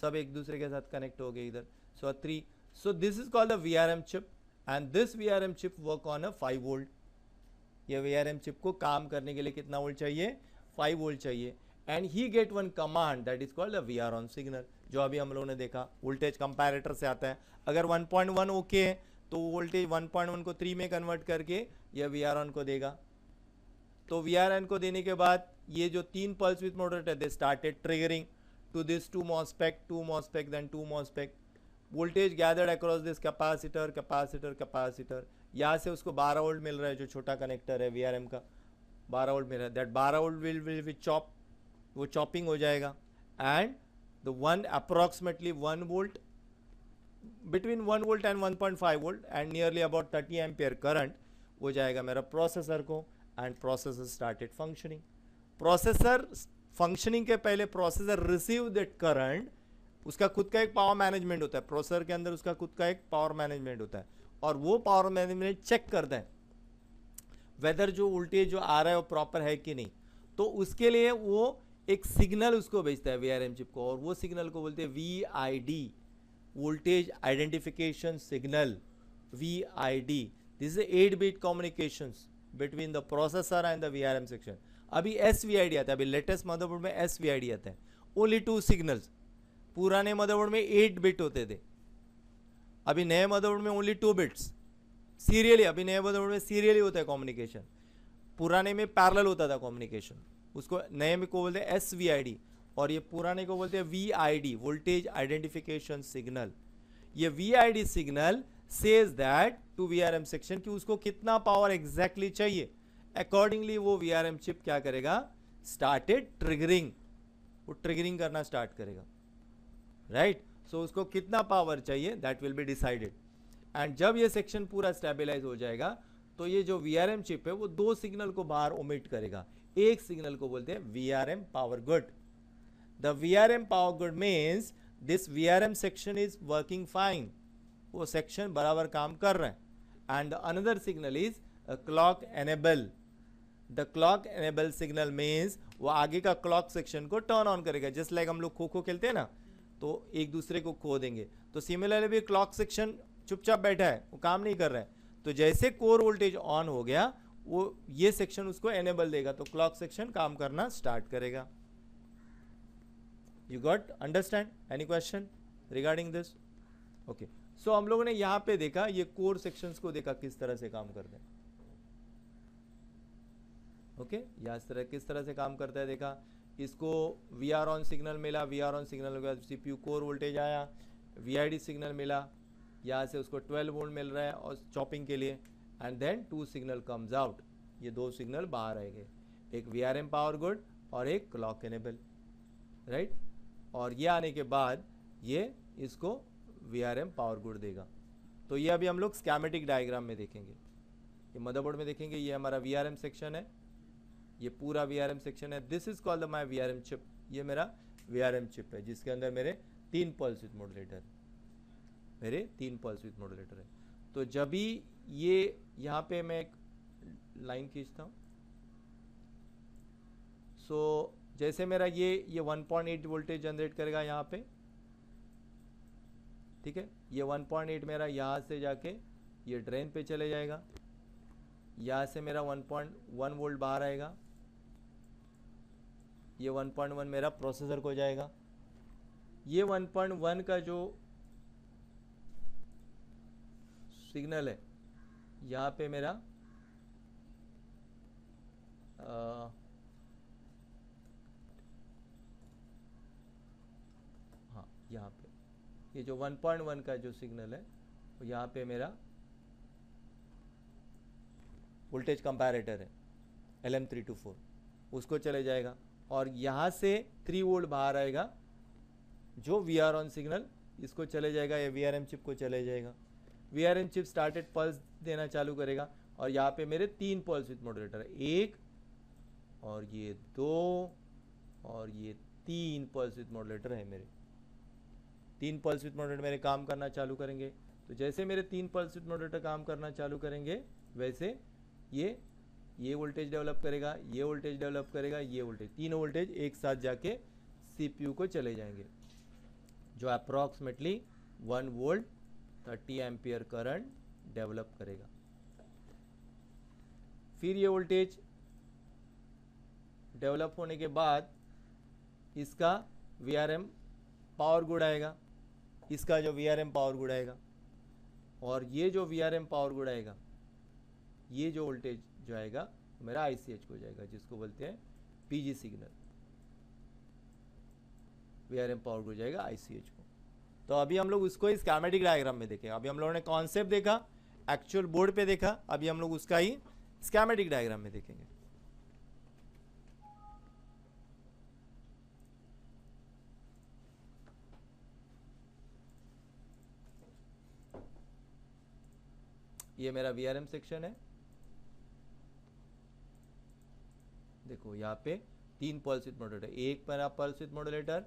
सब एक दूसरे के साथ कनेक्ट हो गए इधर। So 3, so this is called the VRM chip and this VRM chip work on a 5 volt. ये VRM chip को काम करने के लिए कितना वोल्ट चाहिए, 5 वोल्ट चाहिए। and he get one command that is called a VR on signal, जो अभी हम लोगों ने देखा वोल्टेज कंपैरेटर से आता है। अगर 1.1 ओके है तो वोल्टेज 1.1 को 3 में कन्वर्ट करके यह VR ऑन को देगा। तो VR ऑन को देने के बाद ये जो 3 pulse with modulator they started triggering to this 2 MOSFET देन 2 MOSFET, voltage gathered across this capacitor. यहाँ से उसको 12 वोल्ट मिल रहा है, जो छोटा कनेक्टर है VRM का 12 वोल्ट मिल रहा है। दैट 12 वोल्ट विल चॉप, वो चॉपिंग हो जाएगा and the one approximately 1 volt, between 1 volt and 1.5 volt and nearly about 30 ampere current वो जाएगा मेरा प्रोसेसर को and processor started functioning. Processor functioning के पहले प्रोसेसर रिसीव दैट करंट, उसका खुद का एक पावर मैनेजमेंट होता है, प्रोसेसर के अंदर उसका खुद का एक पावर मैनेजमेंट होता है और वो पावर मैनेजमेंट चेक करता है वेदर जो वोल्टेज जो आ रहा है वो प्रॉपर है कि नहीं। तो उसके लिए वो एक सिग्नल उसको भेजता है VRM चिप को और वो सिग्नल को बोलते हैं VID, voltage identification signal, VID. This is a 8-bit communications between the processor and the VRM section. अभी SVID आता है, अभी लेटेस्ट मदरबोर्ड में SVID आता है, ओनली 2 सिग्नल्स। पुराने मदरबोर्ड में 8 बिट होते थे, अभी नए मदरबोर्ड में ओनली 2 बिट्स सीरियली। अभी नए मदरबोर्ड में सीरियली होता है कम्युनिकेशन, पुराने में पैरेलल होता था कम्युनिकेशन। उसको नए में को बोलते हैं SVID और ये पुराने को बोलते हैं VID, वोल्टेज आइडेंटिफिकेशन सिग्नल। ये VID signal says that to VRM section कि उसको कितना पावर एग्जैक्टली चाहिए। अकॉर्डिंगली वो VRM चिप क्या करेगा, स्टार्टेड ट्रिगरिंग, वो ट्रिगरिंग करना स्टार्ट करेगा, राइट। सो उसको कितना पावर चाहिए that will be decided and जब ये सेक्शन पूरा स्टेबलाइज हो जाएगा तो ये जो VRM चिप है वो 2 सिग्नल को बाहर ओमिट करेगा। एक सिग्नल को बोलते हैं VRM power good. The VRM power good means this VRM section is working fine, वो सेक्शन बराबर काम कर रहे हैं। and the another signal is a clock enable. The clock enable signal means वो आगे का क्लॉक सेक्शन को टर्न ऑन करेगा। जस्ट लाइक हम लोग खो खो खेलते हैं ना, तो एक दूसरे को खो देंगे, तो सिमिलरली भी क्लॉक सेक्शन चुपचाप बैठा है, वो काम नहीं कर रहा है। तो जैसे कोर वोल्टेज ऑन हो गया वो ये सेक्शन उसको एनेबल देगा, तो क्लॉक सेक्शन काम करना स्टार्ट करेगा। You got understand? Any question regarding this? Okay. So हम लोगों ने यहाँ पे देखा, ये कोर सेक्शंस को देखा किस तरह से काम करते हैं। ओके, यहाँ इस तरह किस तरह से काम करता है देखा। इसको VR ऑन सिग्नल मिला, VR ऑन सिग्नल के बाद CPU कोर वोल्टेज आया, VID सिग्नल मिला, यहाँ से उसको 12 वोल्ट मिल रहा है और चॉपिंग के लिए and then 2 signal comes out, ये 2 सिग्नल बाहर आएंगे, एक VRM पावर गुड और एक क्लॉक एनेबल, राइट। और ये आने के बाद ये इसको VRM पावर गुड देगा। तो ये अभी हम लोग स्कीमेटिक डायग्राम में देखेंगे, ये मदरबोर्ड में देखेंगे। ये हमारा VRM सेक्शन है, ये पूरा VRM सेक्शन है। This is called my VRM chip, ये मेरा VRM चिप है जिसके अंदर मेरे 3 पल्स विथ मॉड्यूलेटर, मेरे 3 पल्स विथ मॉड्यूलेटर है। तो जब भी ये यहाँ पे मैं एक लाइन खींचता हूँ। सो जैसे मेरा ये 1.8 वोल्टेज जनरेट करेगा यहाँ पे, ठीक है। ये 1.8 मेरा यहाँ से जाके ये ड्रेन पे चले जाएगा, यहाँ से मेरा 1.1 वोल्ट बाहर आएगा, ये 1.1 मेरा प्रोसेसर को जाएगा। ये 1.1 का जो सिग्नल है यहाँ पे मेरा हाँ यहाँ पे ये जो 1.1 का जो सिग्नल है वो यहाँ पे मेरा वोल्टेज कंपैरेटर है LM324, उसको चले जाएगा। और यहाँ से 3 वोल्ट बाहर आएगा जो VR ऑन सिग्नल, इसको चले जाएगा, ये VRM चिप को चले जाएगा। VRM चिप स्टार्टेड पल्स देना चालू करेगा। और यहाँ पे मेरे 3 पल्स विथ मॉड्यूलेटर है, 1 और ये 2 और ये 3 पल्स विथ मॉड्यूलेटर है मेरे। 3 पल्स विथ मॉड्यूलेटर मेरे काम करना चालू करेंगे। तो जैसे मेरे 3 पल्स विथ मॉड्यूलेटर काम करना चालू करेंगे वैसे ये वोल्टेज डेवलप करेगा, ये वोल्टेज डेवलप करेगा, ये वोल्टेज, तीनों वोल्टेज एक साथ जाके CPU को चले जाएंगे, जो approximately 1 volt 30 ampere current develop करेगा। फिर ये वोल्टेज डेवलप होने के बाद इसका VRM पावर गुड आएगा, इसका जो VRM पावर गुड आएगा, और ये जो VRM पावर गुड आएगा, ये जो वोल्टेज जो आएगा मेरा ICH को जाएगा, जिसको बोलते हैं PG सिग्नल। VRM पावर को जाएगा ICH को। तो अभी हम लोग उसको ही स्कीमेटिक डायग्राम में देखें। अभी हम लोगों ने कॉन्सेप्ट देखा, एक्चुअल बोर्ड पे देखा, अभी हम लोग उसका ही स्कीमेटिक डायग्राम में देखेंगे। ये मेरा VRM सेक्शन है। देखो यहाँ पे 3 पल्स विथ मॉड्यूलेटर, एक मेरा पल्स विथ मॉड्यूलेटर,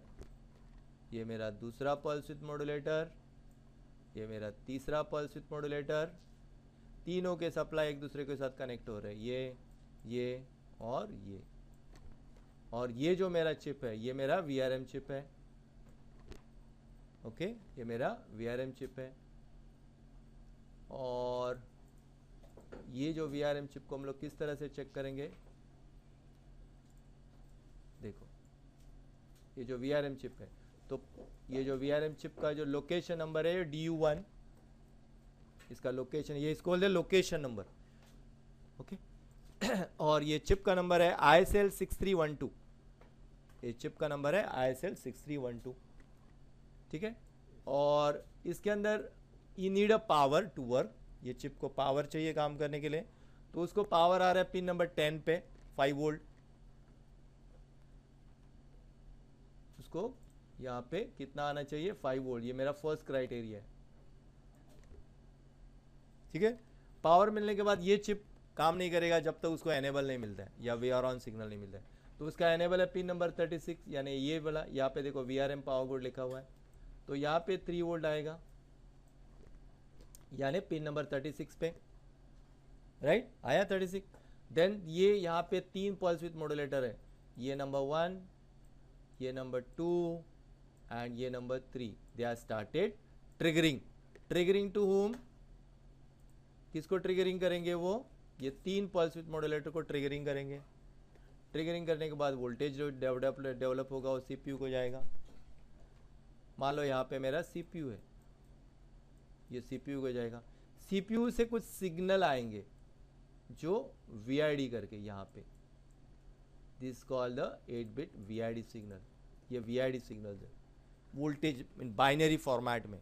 ये मेरा दूसरा पल्स विथ मॉड्यूलेटर, ये मेरा तीसरा पल्स विथ मॉड्यूलेटर। तीनों के सप्लाई एक दूसरे के साथ कनेक्ट हो रहे हैं, ये और ये। और ये जो मेरा चिप है ये मेरा VRM चिप है। ओके, ये मेरा VRM चिप है। और ये जो VRM चिप को हम लोग किस तरह से चेक करेंगे, देखो ये जो VRM चिप है, तो ये जो VRM चिप का जो लोकेशन नंबर है DU1, इसका लोकेशन, ये इसको बोलते हैं लोकेशन नंबर। ओके और ये चिप का नंबर है ISL 6312, ये चिप का नंबर है ISL 6312, ठीक है। और इसके अंदर you need a power to work, ये चिप को पावर चाहिए काम करने के लिए, तो उसको पावर आ रहा है पिन नंबर 10 पे 5 वोल्ट। उसको यहाँ पे कितना आना चाहिए, 5 वोल्ट, ये मेरा फर्स्ट क्राइटेरिया है, ठीक है। पावर मिलने के बाद ये चिप काम नहीं करेगा जब तक उसको एनेबल नहीं मिलता है या VR ऑन सिग्नल नहीं मिलता है। तो उसका एनेबल है पिन नंबर 36, यानी ये वाला, यहाँ पे देखो VRM पावर गुड लिखा हुआ है, तो यहाँ पे 3 वोल्ट आएगा, यानी पिन नंबर 36 पे, राइट, आया 36। देन ये यहाँ पे 3 पल्स विथ मॉड्यूलेटर है, ये नंबर 1, ये नंबर 2 एंड ये number 3, they are started triggering. Triggering to whom, किसको ट्रिगरिंग करेंगे, वो ये 3 पल्स विथ मॉड्यूलेटर को ट्रिगरिंग करेंगे। ट्रिगरिंग करने के बाद वोल्टेज जो डेवलप होगा वो CPU को जाएगा। मान लो यहाँ पे मेरा CPU है, ये CPU को जाएगा। CPU से कुछ सिग्नल आएंगे जो VID करके यहाँ पे, this call the 8-bit VID signal, ये VID सिग्नल है वोल्टेज इन बाइनरी फॉर्मेट में।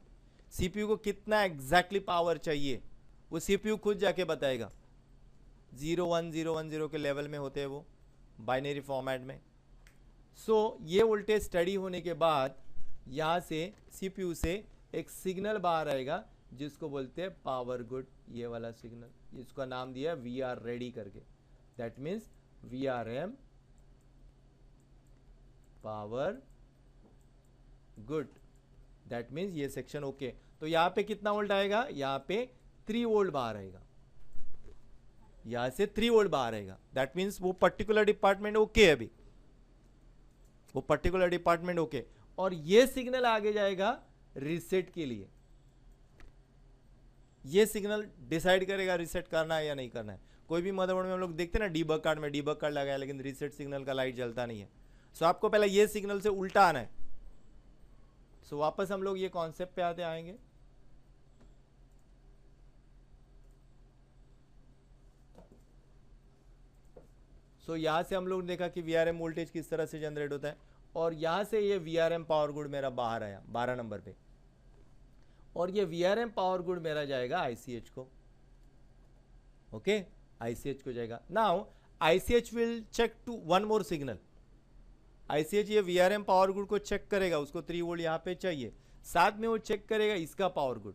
CPU को कितना एग्जैक्टली पावर चाहिए वो CPU खुद जाके बताएगा। 01010 के लेवल में होते हैं वो बाइनरी फॉर्मेट में। सो ये वोल्टेज स्टडी होने के बाद यहाँ से CPU से एक सिग्नल बाहर आएगा जिसको बोलते हैं पावर गुड, ये वाला सिग्नल, इसका नाम दिया VR रेडी करके, that means VRM power good, that means ये सेक्शन ओके। तो यहाँ पे कितना वोल्ट आएगा, यहाँ पे 3 वोल्ट बाहर आएगा। यहां से 3 वोल्ट बाहर आएगा, दैट मीन्स वो पर्टिकुलर डिपार्टमेंट ओके है अभी, वो पर्टिकुलर डिपार्टमेंट ओके। और ये सिग्नल आगे जाएगा रीसेट के लिए, ये सिग्नल डिसाइड करेगा रीसेट करना है या नहीं करना है। कोई भी मदरबोर्ड में हम लोग देखते हैं ना, डीबग कार्ड में डीबग कार्ड लगाया लेकिन रीसेट सिग्नल का लाइट जलता नहीं है। सो आपको पहले ये सिग्नल से उल्टा आना है। सो वापस हम लोग ये कॉन्सेप्ट पे आते आएंगे। सो यहां से हम लोग ने देखा कि वीआरएम वोल्टेज किस तरह से जनरेट होता है, और यहां से ये वीआरएम पावर गुड मेरा बाहर आया 12 नंबर पे, और ये वीआरएम पावर गुड मेरा जाएगा आईसीएच को। ओके, आईसीएच को जाएगा। Now ICH will check to one more signal. ICH ये वीआरएम पावर गुड को चेक करेगा, उसको 3 वोल्ट यहाँ पे चाहिए, साथ में वो चेक करेगा इसका पावर गुड,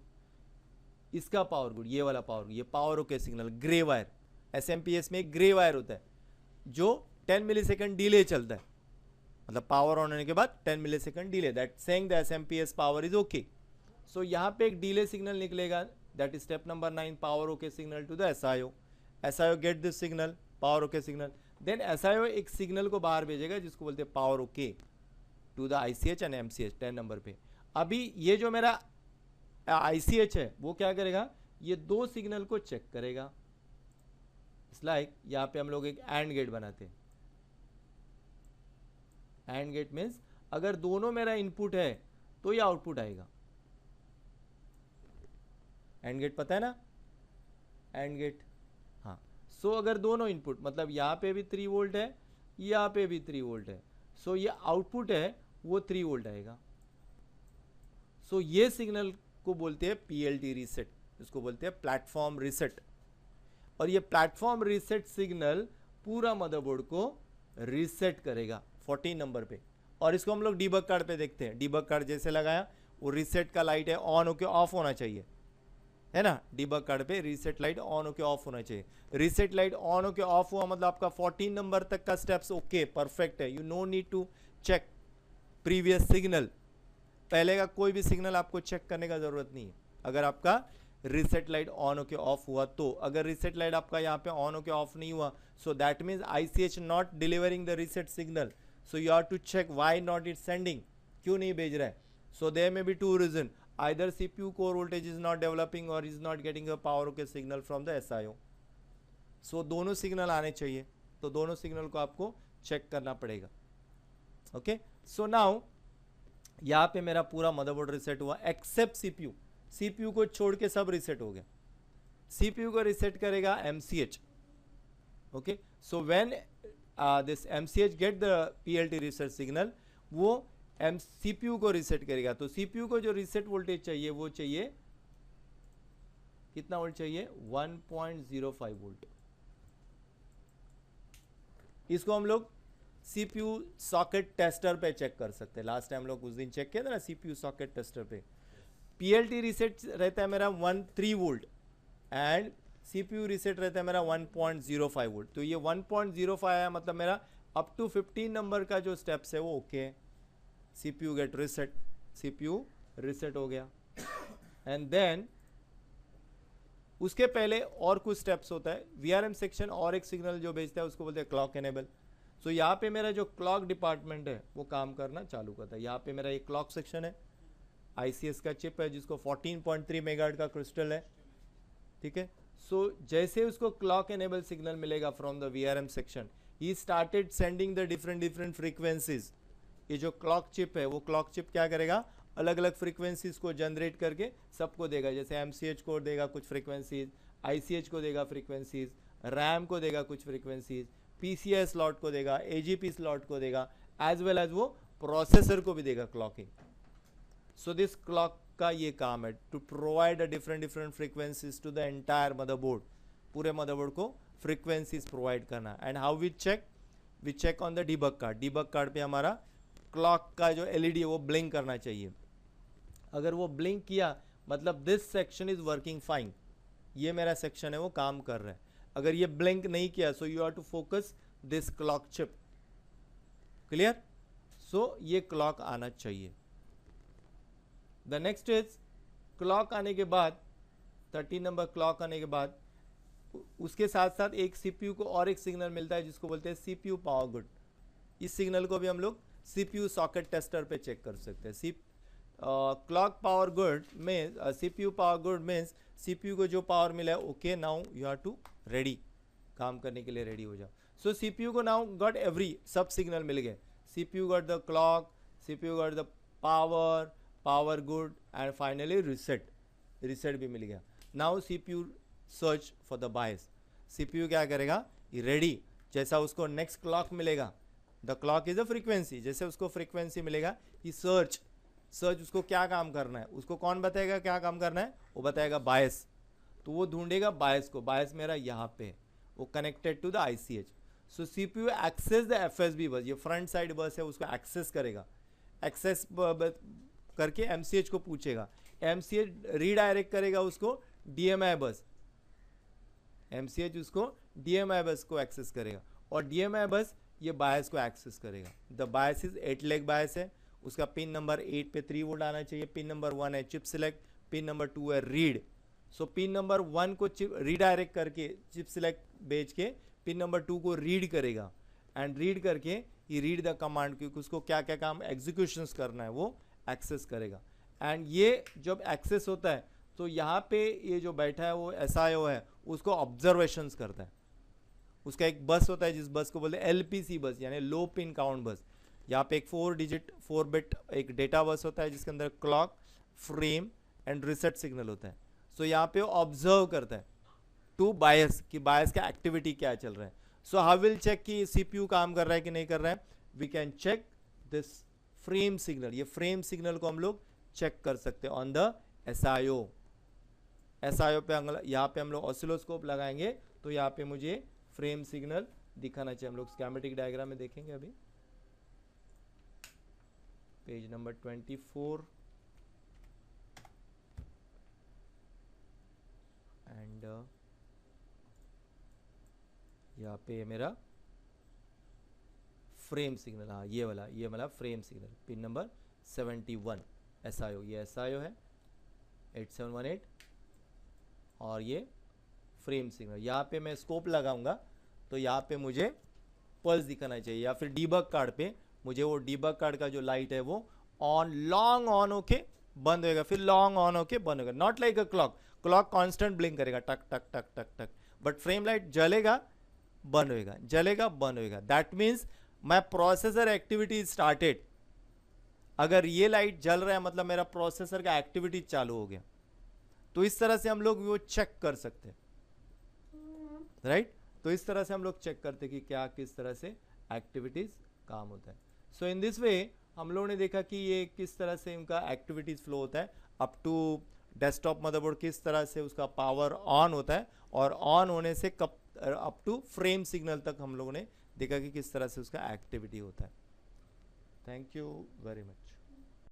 इसका पावर गुड, ये वाला पावर गुड, ये power okay signal, grey wire. SMPS में एक ग्रे वायर होता है जो 10 मिलीसेकंड डिले चलता है, मतलब पावर ऑन होने के बाद 10 millisecond delay, that saying the SMPS power is okay. So यहाँ पे एक डिले सिग्नल निकलेगा, that is step number 9, power okay signal to the SIO. SIO get this signal, power okay signal, then SIO एक signal को बाहर भेजेगा जिसको बोलते हैं power okay to the ICH and MCH 10 number पे। अभी ये जो मेरा आईसीएच है वो क्या करेगा, ये 2 सिग्नल को चेक करेगा। इट्स लाइक यहाँ पे हम लोग एक एंड गेट बनाते हैं। एंड गेट मीन्स अगर दोनों मेरा इनपुट है तो ये आउटपुट आएगा। एंड गेट पता है ना, एंड गेट, हाँ। सो अगर दोनों इनपुट, मतलब यहाँ पे भी 3 वोल्ट है, यहाँ पे भी 3 वोल्ट है, सो ये आउटपुट है वो 3 वोल्ट आएगा। सो ये सिग्नल को बोलते हैं पीएलटी रीसेट, इसको बोलते हैं प्लेटफॉर्म रीसेट। और ये प्लेटफॉर्म रीसेट सिग्नल पूरा मदरबोर्ड को रीसेट करेगा 14 नंबर पे। और इसको हम लोग डीबग कार्ड पे देखते हैं। डीबग कार्ड जैसे लगाया, वो रीसेट का लाइट है ऑन होके ऑफ होना चाहिए, है ना। डीबग कार्ड पे रीसेट लाइट ऑन होके ऑफ होना चाहिए। रीसेट लाइट ऑन होके ऑफ हुआ मतलब आपका 14 नंबर तक का स्टेप्स ओके, परफेक्ट है। You no need to check previous signal, पहले का कोई भी सिग्नल आपको चेक करने का जरूरत नहीं है अगर आपका रीसेट लाइट ऑन होके ऑफ हुआ तो। अगर रीसेट लाइट आपका यहाँ पे ऑन होके ऑफ नहीं हुआ, so that means ICH not delivering the reset signal. So you have to check why not it sending, क्यों नहीं भेज रहा है। So there may be 2 reason, either CPU core voltage is not developing or is not getting a power okay signal from the SIO. So दोनों signal आने चाहिए, तो दोनों सिग्नल को आपको चेक करना पड़ेगा। ओके, सो नाउ यहाँ पे मेरा पूरा मदरबोर्ड रिसेट हुआ एक्सेप्ट सीपीयू। सीपीयू को छोड़ के सब रिसेट हो गया। सीपीयू को रिसेट करेगा MCH. Okay, so when this MCH get the PLT reset signal, वो सीपीयू को रिसेट करेगा। तो सीपीयू को जो रिसेट वोल्टेज चाहिए वो चाहिए कितना वोल्ट चाहिए, 1.05 वोल्ट। इसको हम लोग सीपीयू सॉकेट टेस्टर पे चेक कर सकते हैं। लास्ट टाइम लोग उस दिन चेक किया था ना सीपीयू सॉकेट टेस्टर पे। पीएलटी रिसेट रहता है मेरा 3 वोल्ट एंड सीपीयू रिसेट रहता है मेरा 1.05 वोल्ट। तो ये 1.05 आया मतलब मेरा अप टू 15 नंबर का जो स्टेप्स है वो ओके है। CPU get reset, CPU reset हो गया। एंड देन उसके पहले और कुछ स्टेप्स होता है। VRM सेक्शन और एक सिग्नल जो भेजता है उसको बोलते हैं क्लॉक एनेबल। सो यहाँ पे मेरा जो क्लॉक डिपार्टमेंट है वो काम करना चालू करता है। यहाँ पे मेरा एक क्लॉक सेक्शन है, ICS का चिप है जिसको 14.3 मेगाहर्ट्ज का क्रिस्टल है, ठीक है। सो जैसे उसको क्लॉक एनेबल सिग्नल मिलेगा from the VRM section, he started sending the different frequencies. ये जो क्लॉक चिप है वो क्लॉक चिप क्या करेगा, अलग अलग फ्रीक्वेंसीज को जनरेट करके सबको देगा। जैसे एमसीएच को देगा कुछ फ्रीक्वेंसीज, आईसीएच को देगा फ्रीक्वेंसीज, रैम को देगा कुछ फ्रीक्वेंसीज, पीसीआई स्लॉट को देगा, एजीपी स्लॉट को देगा, एज वेल एज वो प्रोसेसर को भी देगा क्लॉकिंग। सो दिस क्लॉक का ये काम है to provide different frequencies to the entire motherboard. पूरे मदरबोर्ड को फ्रीक्वेंसीज प्रोवाइड करना। And how we check on the debug card. Debug card पे हमारा क्लॉक का जो एलईडी है वो ब्लिंक करना चाहिए। अगर वो ब्लिंक किया मतलब this section is working fine, ये मेरा सेक्शन है वो काम कर रहा है। अगर ये ब्लिंक नहीं किया so you have to focus this clock chip. Clear? So ये क्लॉक आना चाहिए। द नेक्स्ट इज क्लॉक आने के बाद 13 नंबर क्लॉक आने के बाद उसके साथ साथ एक सीपीयू को और एक सिग्नल मिलता है जिसको बोलते हैं सीपीयू पावर गुड। इस सिग्नल को भी हम लोग सीपीयू सॉकेट टेस्टर पे चेक कर सकते हैं। क्लॉक पावर गुड में CPU power good means CPU को जो पावर मिला है, okay now you are to ready, काम करने के लिए रेडी हो जाओ। सो सीपीयू को नाउ गॉट एवरी सब सिग्नल मिल गए। CPU got the clock, CPU got the power, power good and finally reset, reset भी मिल गया। Now CPU search for the bias. CPU क्या करेगा, रेडी, जैसा उसको नेक्स्ट क्लॉक मिलेगा, the clock is a frequency, जैसे उसको फ्रीक्वेंसी मिलेगा कि सर्च उसको क्या काम करना है, उसको कौन बताएगा क्या काम करना है, वो बताएगा बायस। तो वो ढूंढेगा बायस को, बायस मेरा यहाँ पे है, वो connected to the ICH। So CPU access the FSB bus, ये फ्रंट साइड बस है, उसको एक्सेस करेगा। एक्सेस करके MCH को पूछेगा, MCH रीडायरेक्ट करेगा उसको DMI बस, MCH उसको DMI बस को एक्सेस करेगा और DMI बस ये बायस को एक्सेस करेगा। द बायस इज 8 लेग बायस है, उसका पिन नंबर 8 पे 3 वोल्ट आना चाहिए। पिन नंबर 1 है चिप सिलेक्ट, पिन नंबर 2 है रीड। सो पिन नंबर 1 को चिप रीडायरेक्ट करके चिप सिलेक्ट भेज के पिन नंबर 2 को रीड करेगा एंड रीड करके ये रीड द कमांड, क्योंकि उसको क्या क्या काम एग्जीक्यूशंस करना है वो एक्सेस करेगा। एंड ये जब एक्सेस होता है तो यहाँ पे ये जो बैठा है वो SIO है, उसको ऑब्जर्वेशंस करता है। उसका एक बस होता है जिस बस को बोलते हैं LPC बस, यानी लो पिन काउंट बस। यहाँ पे एक 4 बिट एक डेटा बस होता है जिसके अंदर clock, frame and reset signal होता है। सो यहाँ पे वो ऑब्जर्व करता है टू बायस कि बायस का एक्टिविटी क्या चल रहा है। सो हाउ विल चेक कि सीपीयू काम कर रहा है कि नहीं कर रहा है, we can check this frame signal. ये फ्रेम सिग्नल को हम लोग चेक कर सकते हैं ऑन द SIO। SIO पे यहाँ पे हम लोग ऑसिलोस्कोप लगाएंगे तो यहाँ पे मुझे फ्रेम सिग्नल दिखाना चाहिए। हम लोग स्कीमेटिक डायग्राम में देखेंगे अभी, पेज नंबर 24 एंड यहाँ पे मेरा फ्रेम सिग्नल, हाँ ये वाला frame signal, pin number 71 SIO, ये SIO है 8718 और ये फ्रेम सिग्नल। यहाँ पे मैं स्कोप लगाऊंगा तो यहाँ पे मुझे पल्स दिखाना चाहिए, या फिर डीबग कार्ड पे मुझे वो डीबग कार्ड का जो लाइट है वो ऑन लॉन्ग ऑन होके बंद होएगा, फिर लॉन्ग ऑन होके बंद होगा। Not like a clock, clock constant blink करेगा टक टक टक टक टक, बट फ्रेम लाइट जलेगा बंद होएगा, जलेगा बंद होएगा। That means my processor activity started. अगर ये लाइट जल रहा है मतलब मेरा प्रोसेसर का एक्टिविटी चालू हो गया। तो इस तरह से हम लोग वो चेक कर सकते हैं, राइट? तो इस तरह से हम लोग चेक करते कि क्या किस तरह से एक्टिविटीज काम होता है। सो इन दिस वे हम लोगों ने देखा कि ये किस तरह से इनका एक्टिविटीज फ्लो होता है। अप टू डेस्कटॉप मदरबोर्ड किस तरह से उसका पावर ऑन होता है और ऑन होने से कब अप टू फ्रेम सिग्नल तक हम लोगों ने देखा कि किस तरह से उसका एक्टिविटी होता है। Thank you very much.